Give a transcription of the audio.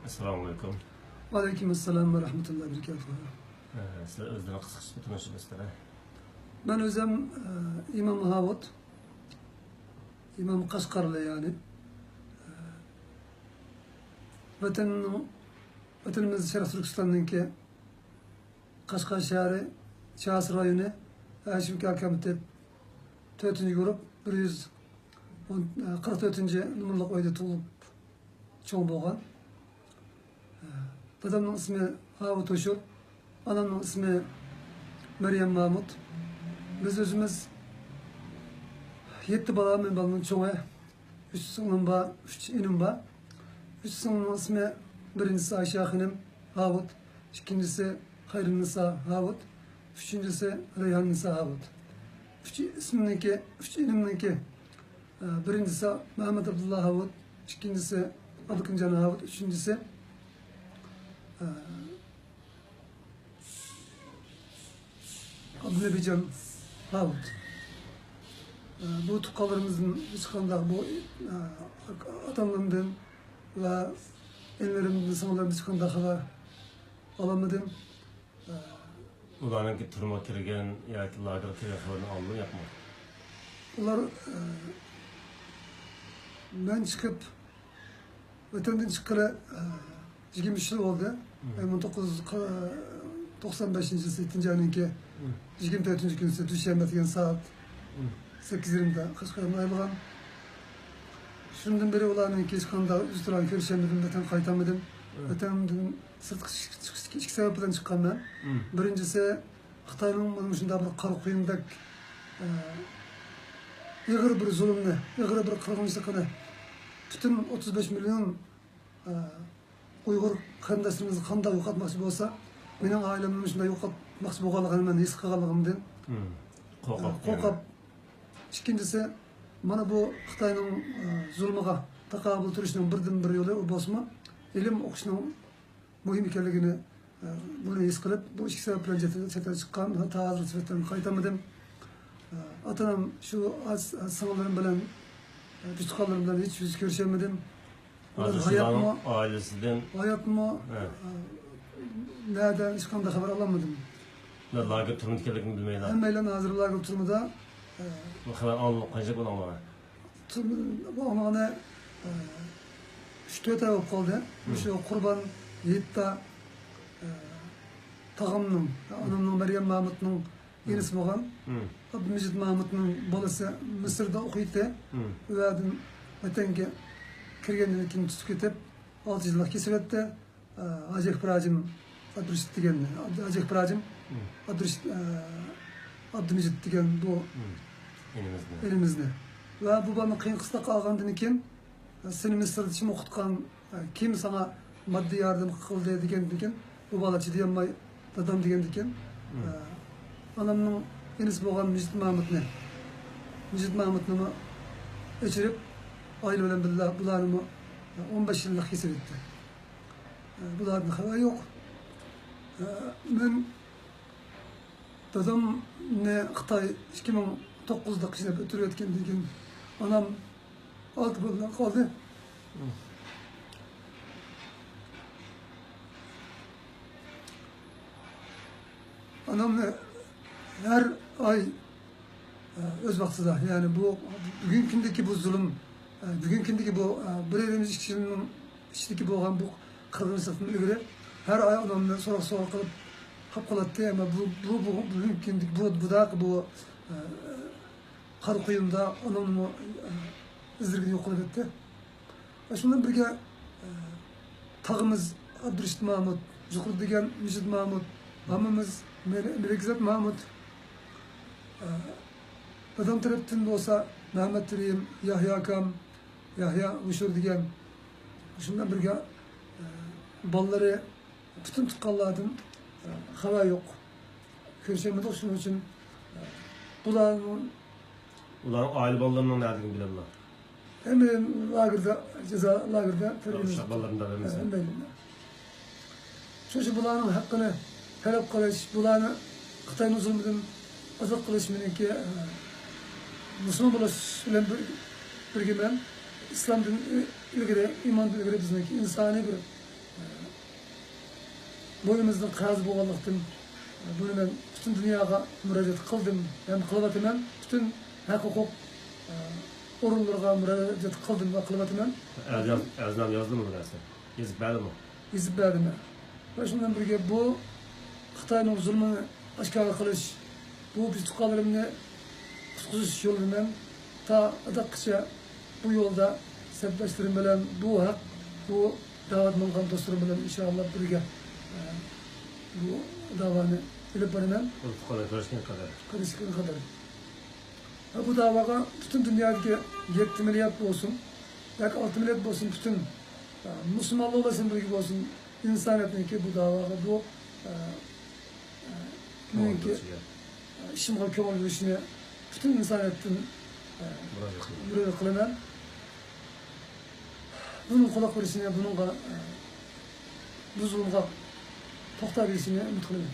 Assalamu alaikum. Aleykümselam ve rahmetullahi ve berekatuhu. Sizler özden kısıkça tanışmışsınız. Ben özüm İmam Havut, İmam Kaşgarlı yani. Vatanımız Şeref Türkistan'daki Kaşgar şehri, Çağız rayonu, Aşık Hakam'da 4. grup 144. numaralı oyda tuğup çoğun boğan. Dadamın ismi Havut Oşur, anamın ismi Meryem Mahmut. Biz özümüz 7 bala, men balının çoğu, 3 sınırım var, 3 inim var. 3 sınırımın ismi birincisi Ayşe Hanım Havut, ikincisi Hayrun Nisa Havut, üçüncüsü Reyhan Nisa Havut. 3 ismindeki, 3 inimdeki birincisi Mehmet Abdullah Havut, ikincisi Adıkıncan Havut, üçüncüsü Abdülnebican Havut. Bu tukalarımızın çıkanda bu atamlarımdan ve enlerimden sanalarımdan çıkanda kadar alamadım. Ulanın ki turma kirgen ya ki lager kirgen aldım yapma. Onlar ben çıkıp vatandan çıkalı 23 yıl oldu. 1995 7. ayınki 24. günü Düşen'de diyen saat 8:20'de Kaşgar'dan ayrılgan. Şundan beri olanın ki çıkanda üstüran görüşemedim, vatan kaytamadım. Vatanımdan sırtı iki sebepten çıkan ben. Birincisi Xitayning mana shunday bir qarqo'yindak ig'ir bir zulmni, ig'ir bir qirg'inchilikni butun 35 milyon Uyg'ur qarindoshlarimizni qanday yo'qotmoqchi bo'lsa, mening oilamni shunday yo'qotmoqchi bo'lganligini men his qilganligimdan qo'rqib. Ikkinchisi, mana bu Xitoyning zulmiga taqobil turishning birdan-bir yo'li u bo'lsa, ilm o'qishning muhim ekanligini bunu his qilib, bu ikki sabab bilan chetga chiqqan, hatta hozir chetdan qaytamadim. Atam şu sınavlarım bilan, küçüklerim bilan hiç yüz görüşemedim. Hayatımı ailesinden nereden hiç kanda haber alamadım. Lager turma kirgenini bilmeyler. Hemeyle hazır lager turmada Bu kadar anlık kaçacak olan var. Bu amana 3-4 ay olub kaldı. Şu kurban Yiğit'te tağımның, anamның Meryem Mahmut'ның yenisi болған. Abdülmecid Mahmut'ның balası Mısır'da okuydu. Öğadın vatange kirgenden keyin tutib ketib 6 yıllık kesip etti. Hacı Ibrahim Abdülreşit degan, Hacı Ibrahim Abdülmecid degan bu elimizde. Ve bu bana kıyın kısta kalgandan keyin seni Mısır'da kim okutkan, kim sana maddi yardım kıldı degan bu bala chidayolmay dadam degan ekan. Anamning enisi bo'lgan Mujid Mahmudni o'chirib, oila bilan birga bularni 15 yillik kesib etdi. Bularning xabari yo'q. Men dadamni Xitoy 2009'da qishlab o'tirib o'tgan degan onam 6 yildan qoldi. Anamla her ay öz vaktida, yani bu bugünkündeki bu zulüm, bugünkündeki bu bir elimiz kişinin içindeki bu kırgınlıktan ilgili her ay anamla sorak kılıp kapkalattı ama bugünkündeki bu kar kuyumda anamla izdirgini yok etti. Şundan birge tağımız Abdülreşit Mahmut, Zuhur degan Mujid Mahmut, hamımız Melekzat Mahmut, dadam tarafından olsa Mehmet Riyim, Yahya Kam, Yahya Uşur degan şundan birge balları bütün tıkallardan hava yok. Görüşemedik, şunun için buların aile ballarından nereden bilirler? Hemen ceza lagırda Uşak ballarından vermezler. Şu buların hakkını talep kılış, bularni Xitoyning zulmidan ozod qilish meniki musulmon bo'lish bilan birga men islomdan ilgari, iymondan ilgari bizniki insoniy bir boyumuzdan qazi bo'lganlikdan buni men butun dunyoga murojaat qildim, ham qilyapman. Butun haq-huquq o'rinlarga murojaat qildim va qilyapman. Aznam yozdimi bu narsa? Yezib berdimi? Yezib berdim. Va shundan birga bu Xitoyning zulmini oshkor qilish, bu biz tuqqanlarimni qutqizish yo'lidan ta adaqcha bu yo'lda sabitlashtirish bilan bu haq, bu da'vat qilgan do'stlarim bilan inshaalloh birga bu davani ilib boraman. Fuqarolar ko'rishgan qadar. Bu davaga bütün dünyadaki 7 milyar olsun, belki 6 milyar olsun, bütün Müslümanlar olasın bir olsun, insaniyetin ki bu davaga bu ki işimgal kömür işine bütün insaniyetin müracaat kılınan bunun kulak verişine, bunun bu zulümga toxtar verişine ümit kılınan.